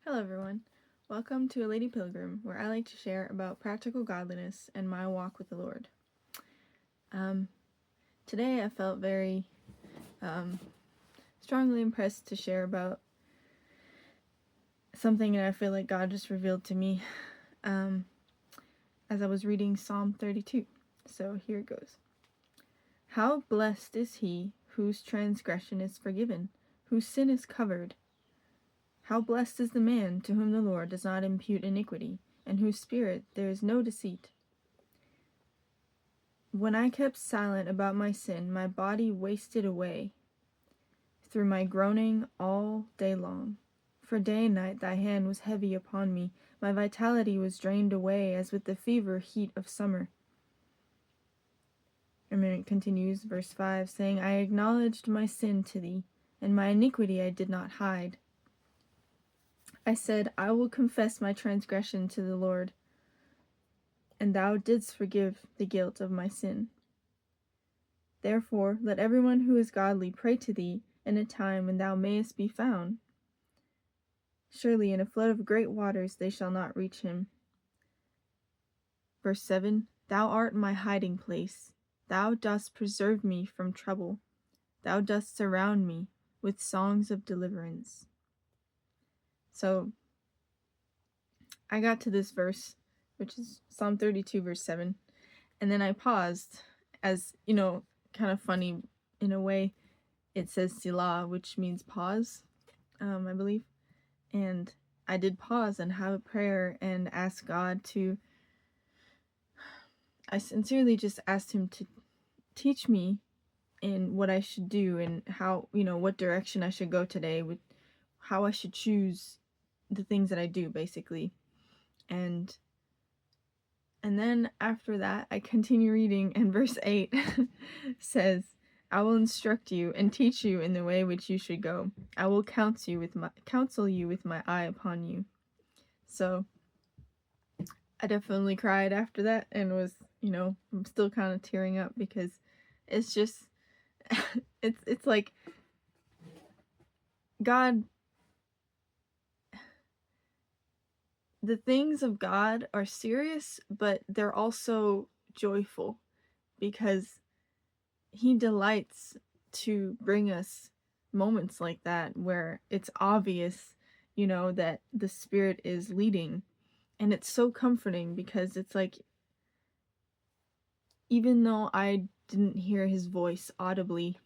Hello everyone. Welcome to A Lady Pilgrim, where I like to share about practical godliness and my walk with the Lord. Today I felt very strongly impressed to share about something that I feel like God just revealed to me as I was reading Psalm 32. So here it goes. How blessed is he whose transgression is forgiven, whose sin is covered. How blessed is the man to whom the Lord does not impute iniquity, and whose spirit there is no deceit. When I kept silent about my sin, my body wasted away through my groaning all day long. For day and night thy hand was heavy upon me. My vitality was drained away as with the fever heat of summer. And then it continues, verse 5, saying, I acknowledged my sin to thee, and my iniquity I did not hide. I said, I will confess my transgression to the Lord, and thou didst forgive the guilt of my sin. Therefore let everyone who is godly pray to thee in a time when thou mayest be found. Surely in a flood of great waters they shall not reach him. Verse 7, Thou art my hiding place. Thou dost preserve me from trouble. Thou dost surround me with songs of deliverance. So I got to this verse, which is Psalm 32, verse 7, and then I paused, as, kind of funny in a way. It says Selah, which means pause, I believe. And I did pause and have a prayer and ask God I sincerely just asked him to teach me in what I should do and how, what direction I should go today, with how I should choose the things that I do, basically. And then after that, I continue reading, and verse 8 says, I will instruct you and teach you in the way which you should go. I will counsel you with my eye upon you. So I definitely cried after that and was, I'm still kind of tearing up because it's just, it's like God, the things of God are serious, but they're also joyful because he delights to bring us moments like that where it's obvious, that the Spirit is leading. And it's so comforting because it's like, even though I didn't hear his voice audibly,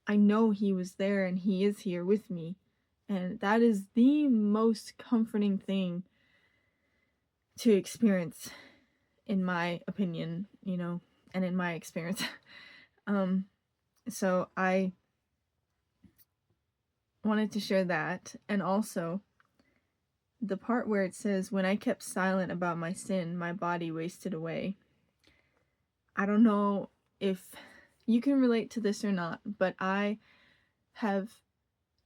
I know he was there and he is here with me. And that is the most comforting thing to experience, in my opinion, and in my experience. So I wanted to share that. And also the part where it says, when I kept silent about my sin, my body wasted away. I don't know if you can relate to this or not, but I have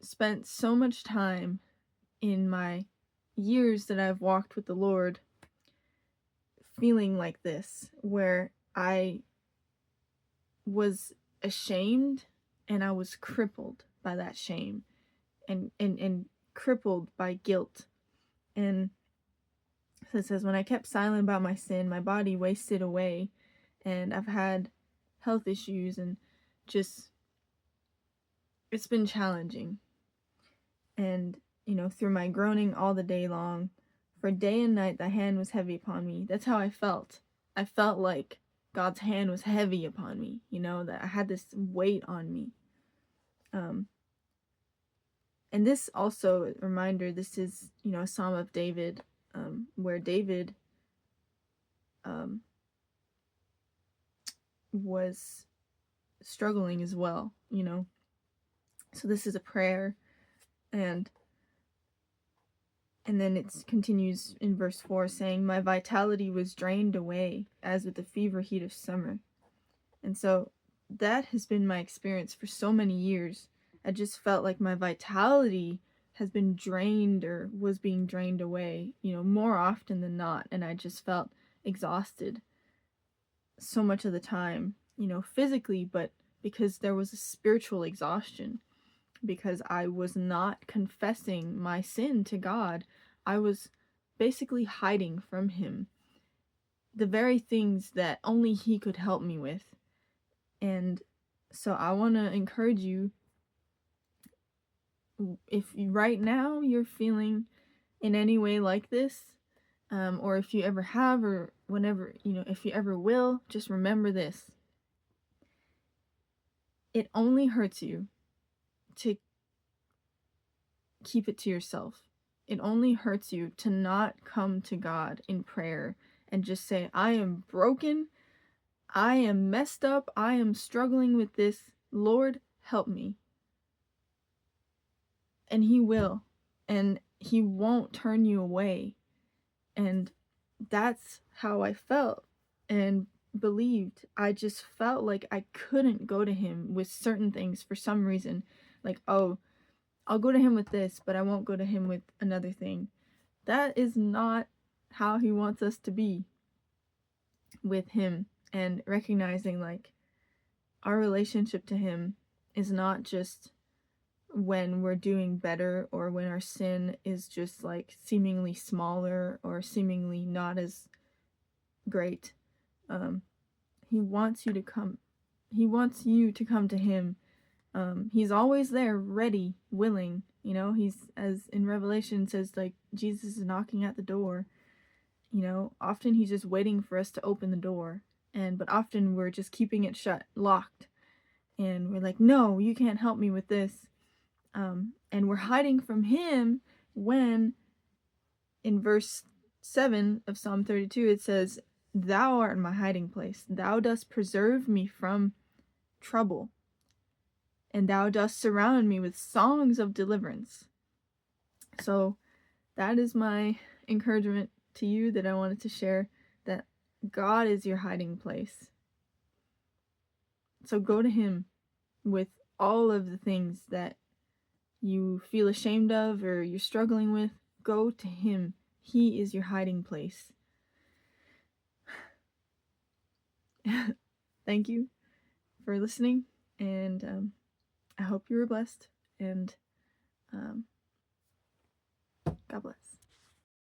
spent so much time in my years that I've walked with the Lord feeling like this, where I was ashamed and I was crippled by that shame and crippled by guilt. And so it says, when I kept silent about my sin, my body wasted away, and I've had health issues and just, it's been challenging. And, through my groaning all the day long, for day and night thy hand was heavy upon me. That's how I felt. I felt like God's hand was heavy upon me, that I had this weight on me. And this also, a reminder, this is, a Psalm of David, where David was struggling as well, So this is a prayer, and then it continues in verse 4 saying, my vitality was drained away as with the fever heat of summer. And so that has been my experience for so many years. I just felt like my vitality has been drained or was being drained away, more often than not. And I just felt exhausted so much of the time, physically, but because there was a spiritual exhaustion. because I was not confessing my sin to God. I was basically hiding from Him the very things that only He could help me with. And so I want to encourage you, if right now you're feeling in any way like this, or if you ever have, or whenever, if you ever will, just remember this. It only hurts you to keep it to yourself. It only hurts you to not come to God in prayer and just say, I am broken, I am messed up, I am struggling with this. Lord, help me. And He will. And He won't turn you away. And that's how I felt and believed. I just felt like I couldn't go to Him with certain things for some reason. Like, oh, I'll go to Him with this, but I won't go to Him with another thing. That is not how He wants us to be with Him. And recognizing, like, our relationship to Him is not just when we're doing better, or when our sin is just like seemingly smaller or seemingly not as great. He wants you to come. He wants you to come to Him. He's always there, ready, willing. He's, as in Revelation says, like, Jesus is knocking at the door. Often He's just waiting for us to open the door. But often we're just keeping it shut, locked. And we're like, no, you can't help me with this. And we're hiding from Him when in verse 7 of Psalm 32 it says, Thou art my hiding place. Thou dost preserve me from trouble, and Thou dost surround me with songs of deliverance. So that is my encouragement to you that I wanted to share, that God is your hiding place. So go to Him with all of the things that you feel ashamed of or you're struggling with. Go to Him. He is your hiding place. Thank you for listening, and I hope you were blessed, and God bless.